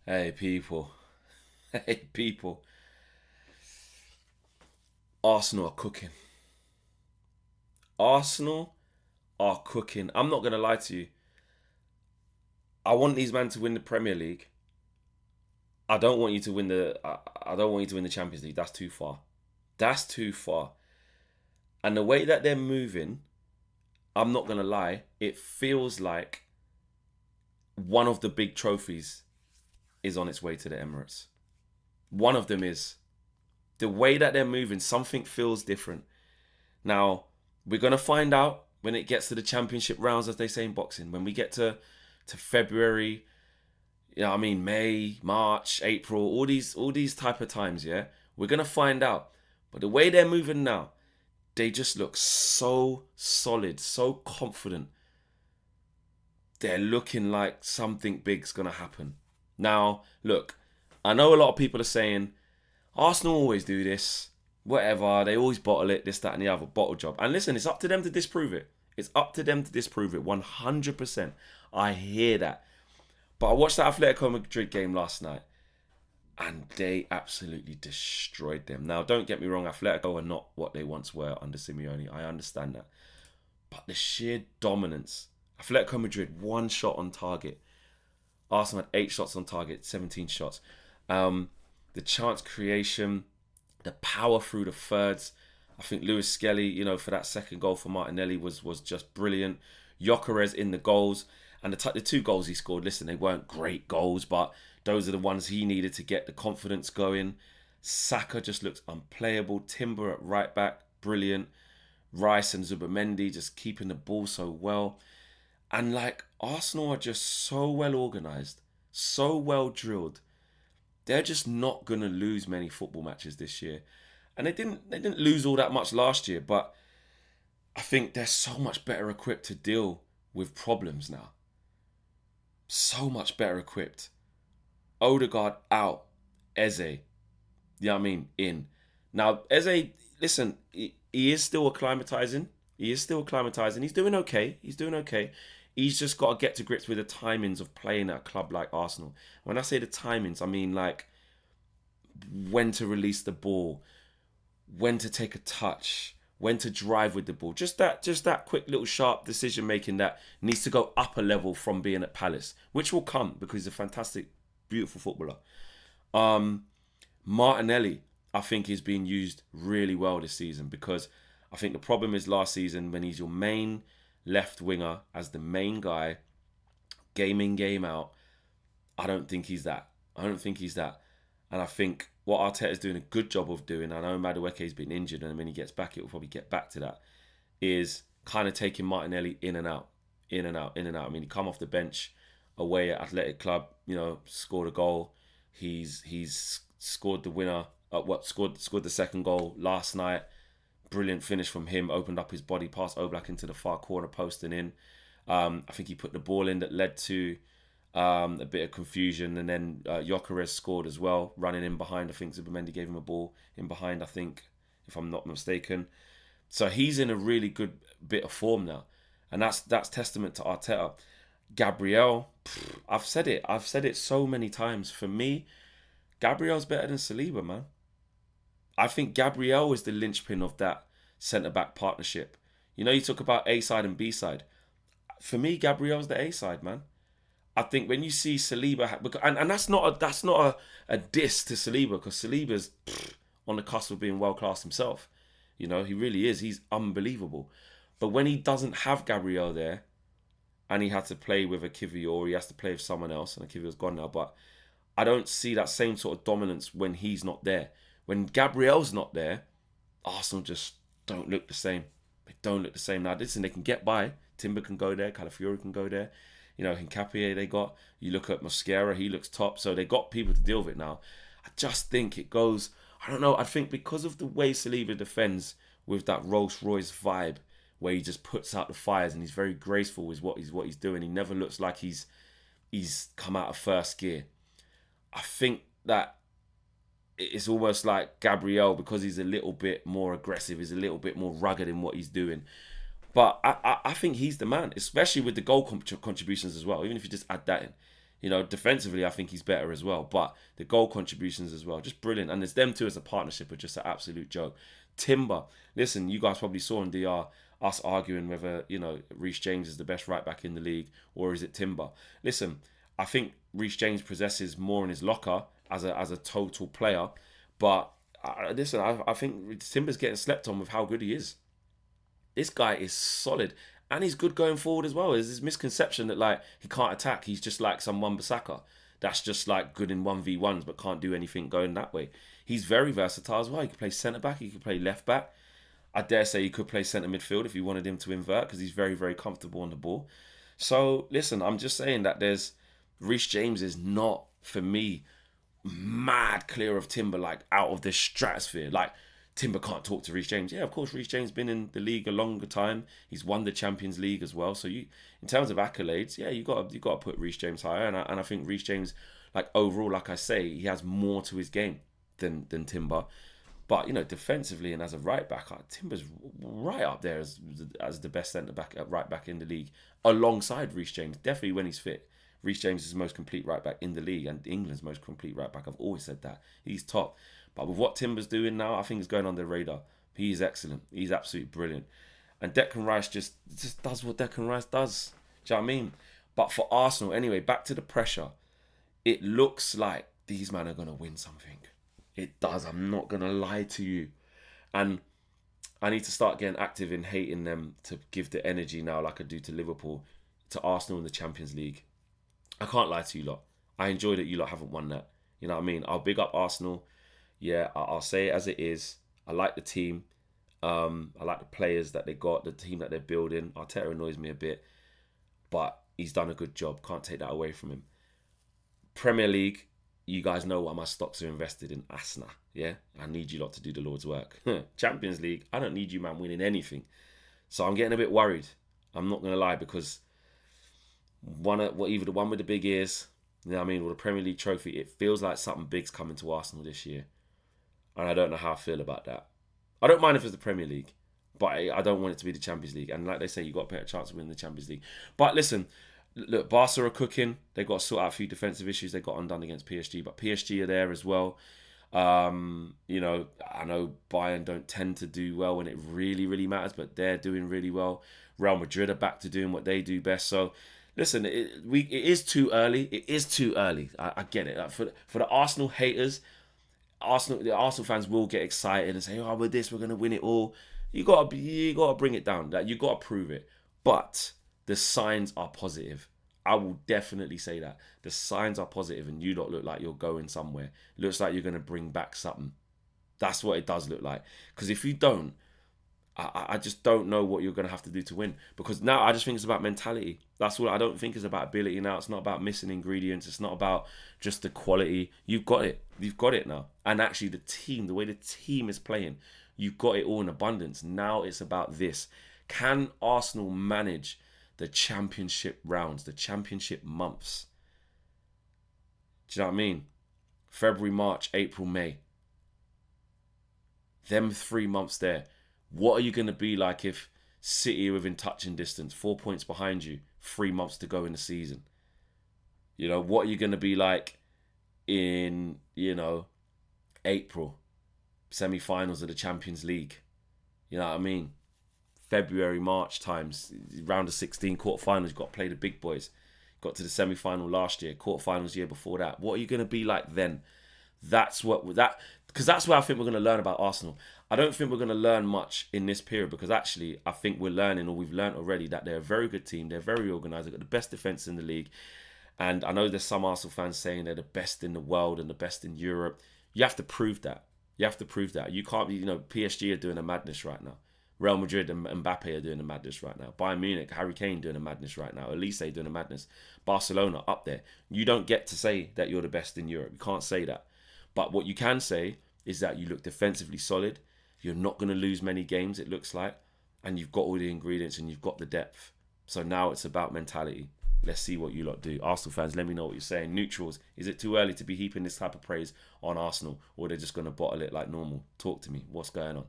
Hey, people. Hey, people. Arsenal are cooking. Arsenal are cooking. I'm not going to lie to you. I want these men to win the Premier League. I don't want you to win the. I don't want you to win the Champions League. That's too far. That's too far. And the way that they're moving, I'm not going to lie, it feels like one of the big trophies is on its way to the Emirates. One of them is. The way that they're moving, something feels different. Now, we're going to find out when it gets to the championship rounds, as they say in boxing. When we get to February, May, March, April, all these type of times, yeah? We're going to find out. But the way they're moving now, they just look so solid, so confident. They're looking like something big's going to happen. Now, look, I know a lot of people are saying, Arsenal always do this. Whatever, they always bottle it, this, that, and the other, bottle job. And listen, it's up to them to disprove it. It's up to them to disprove it, 100%. I hear that. But I watched that Atletico Madrid game last night, and they absolutely destroyed them. Now, don't get me wrong, Atletico are not what they once were under Simeone. I understand that. But the sheer dominance. Atletico Madrid, one shot on target. Arsenal had 8 shots on target, 17 shots. The chance creation, the power through the thirds. I think Lewis Skelly, for that second goal for Martinelli was just brilliant. Gyökeres in the goals. And the 2 goals he scored, listen, they weren't great goals, but those are the ones he needed to get the confidence going. Saka just looks unplayable. Timber at right back, brilliant. Rice and Zubimendi just keeping the ball so well. And Arsenal are just so well organised, so well drilled. They're just not gonna lose many football matches this year. And they didn't lose all that much last year, but I think they're so much better equipped to deal with problems now. So much better equipped. Odegaard out. Eze. In. Now, Eze, listen, he is still acclimatizing. He's doing okay. He's just got to get to grips with the timings of playing at a club like Arsenal. When I say the timings, I mean when to release the ball, when to take a touch, when to drive with the ball. Just that quick little sharp decision making that needs to go up a level from being at Palace, which will come because he's a fantastic, beautiful footballer. Martinelli, I think, is being used really well this season because I think the problem is last season when he's your main left winger as the main guy, game in, game out. I don't think he's that. And I think what Arteta's doing a good job of doing, I know Madueke's been injured and when he gets back, it will probably get back to that, is kind of taking Martinelli in and out. I mean, he come off the bench away at Athletic Club, scored a goal. He's scored the winner, scored the second goal last night. Brilliant finish from him, opened up his body, passed Oblak into the far corner post and in. I think he put the ball in that led to a bit of confusion, and then Gyökeres scored as well, running in behind. I think Zubimendi gave him a ball in behind, I think, if I'm not mistaken. So he's in a really good bit of form now, and that's testament to Arteta. Gabriel, I've said it so many times. For me, Gabriel's better than Saliba, man. I think Gabriel is the linchpin of that centre-back partnership. You talk about A side and B side. For me, Gabriel's the A side, man. I think when you see Saliba, and that's not a diss to Saliba because Saliba's on the cusp of being world class himself. He really is. He's unbelievable. But when he doesn't have Gabriel there, and he had to play with a Kivior, or he has to play with someone else, and Kivior's gone now, but I don't see that same sort of dominance when he's not there. When Gabriel's not there, Arsenal just don't look the same. They don't look the same. Now, listen, they can get by. Timber can go there. Calafiori can go there. Hincapié they got. You look at Mosquera, he looks top. So they got people to deal with it now. I just think it goes, I don't know, I think because of the way Saliba defends with that Rolls Royce vibe, where he just puts out the fires and he's very graceful with what he's doing. He never looks like he's come out of first gear. I think that it's almost like Gabriel, because he's a little bit more aggressive, he's a little bit more rugged in what he's doing. But I think he's the man, especially with the goal contributions as well. Even if you just add that in, Defensively, I think he's better as well. But the goal contributions as well, just brilliant. And there's them two as a partnership are just an absolute joke. Timber, listen, you guys probably saw in DR us arguing whether, Reece James is the best right back in the league or is it Timber. Listen, I think Reece James possesses more in his locker as a total player. But listen, I think Timber's getting slept on with how good he is. This guy is solid. And he's good going forward as well. There's this misconception that like he can't attack. He's just like some Wan-Bissaka. That's just like good in 1v1s but can't do anything going that way. He's very versatile as well. He can play centre back. He can play left back. I dare say he could play centre midfield if you wanted him to invert because he's very, very comfortable on the ball. So listen, I'm just saying that Reece James is not, for me, mad clear of Timber, like out of this stratosphere. Like Timber can't talk to Reece James. Yeah, of course, Reece James been in the league a longer time. He's won the Champions League as well. So in terms of accolades, yeah, you got to put Reece James higher. And I think Reece James, like overall, like I say, he has more to his game than Timber. But defensively and as a right back, Timber's right up there as the best centre back at right back in the league, alongside Reece James. Definitely when he's fit. Reece James is the most complete right back in the league and England's most complete right back. I've always said that. He's top. But with what Timber's doing now, I think it's going on the radar. He's excellent. He's absolutely brilliant. And Declan Rice just does what Declan Rice does. Do you know what I mean? But for Arsenal, anyway, back to the pressure. It looks like these men are going to win something. It does. I'm not going to lie to you. And I need to start getting active in hating them to give the energy now like I do to Liverpool, to Arsenal in the Champions League. I can't lie to you lot. I enjoy that you lot haven't won that. You know what I mean? I'll big up Arsenal. Yeah, I'll say it as it is. I like the team. I like the players that they got, the team that they're building. Arteta annoys me a bit, but he's done a good job. Can't take that away from him. Premier League, you guys know why my stocks are invested in Asna. Yeah, I need you lot to do the Lord's work. Champions League, I don't need you, man, winning anything. So I'm getting a bit worried. I'm not gonna lie because either the one with the big ears, you know what I mean, or the Premier League trophy, it feels like something big's coming to Arsenal this year. And I don't know how I feel about that. I don't mind if it's the Premier League, but I don't want it to be the Champions League. And like they say, you've got a better chance of winning the Champions League. But listen, look, Barca are cooking. They've got to sort out a few defensive issues they got undone against PSG. But PSG are there as well. I know Bayern don't tend to do well when it really, really matters, but they're doing really well. Real Madrid are back to doing what they do best. So listen, it is too early. It is too early. I get it. For the Arsenal haters, the Arsenal fans will get excited and say, "Oh, with this, we're gonna win it all." You gotta bring it down. That you gotta prove it. But the signs are positive. I will definitely say that the signs are positive, and you don't look like you're going somewhere. It looks like you're gonna bring back something. That's what it does look like. Because if you don't, I just don't know what you're going to have to do to win. Because now I just think it's about mentality. That's what I don't think it's about ability now. It's not about missing ingredients. It's not about just the quality. You've got it. You've got it now. And actually the way the team is playing, you've got it all in abundance. Now it's about this. Can Arsenal manage the championship rounds, the championship months? Do you know what I mean? February, March, April, May. Them 3 months there. What are you going to be like if City are within touching distance, 4 points behind you, 3 months to go in the season? What are you going to be like in, April, semi-finals of the Champions League? You know what I mean? February, March times, round of 16, quarterfinals, you've got to play the big boys. Got to the semi-final last year, quarterfinals year before that. What are you going to be like then? Because that's where I think we're going to learn about Arsenal. I don't think we're going to learn much in this period because actually I think we're learning, or we've learned already, that they're a very good team. They're very organised. They've got the best defence in the league. And I know there's some Arsenal fans saying they're the best in the world and the best in Europe. You have to prove that. You can't be, PSG are doing a madness right now. Real Madrid and Mbappe are doing a madness right now. Bayern Munich, Harry Kane doing a madness right now. Elise doing a madness. Barcelona up there. You don't get to say that you're the best in Europe. You can't say that. But what you can say is that you look defensively solid. You're not going to lose many games, it looks like. And you've got all the ingredients and you've got the depth. So now it's about mentality. Let's see what you lot do. Arsenal fans, let me know what you're saying. Neutrals, is it too early to be heaping this type of praise on Arsenal? Or they're just going to bottle it like normal? Talk to me. What's going on?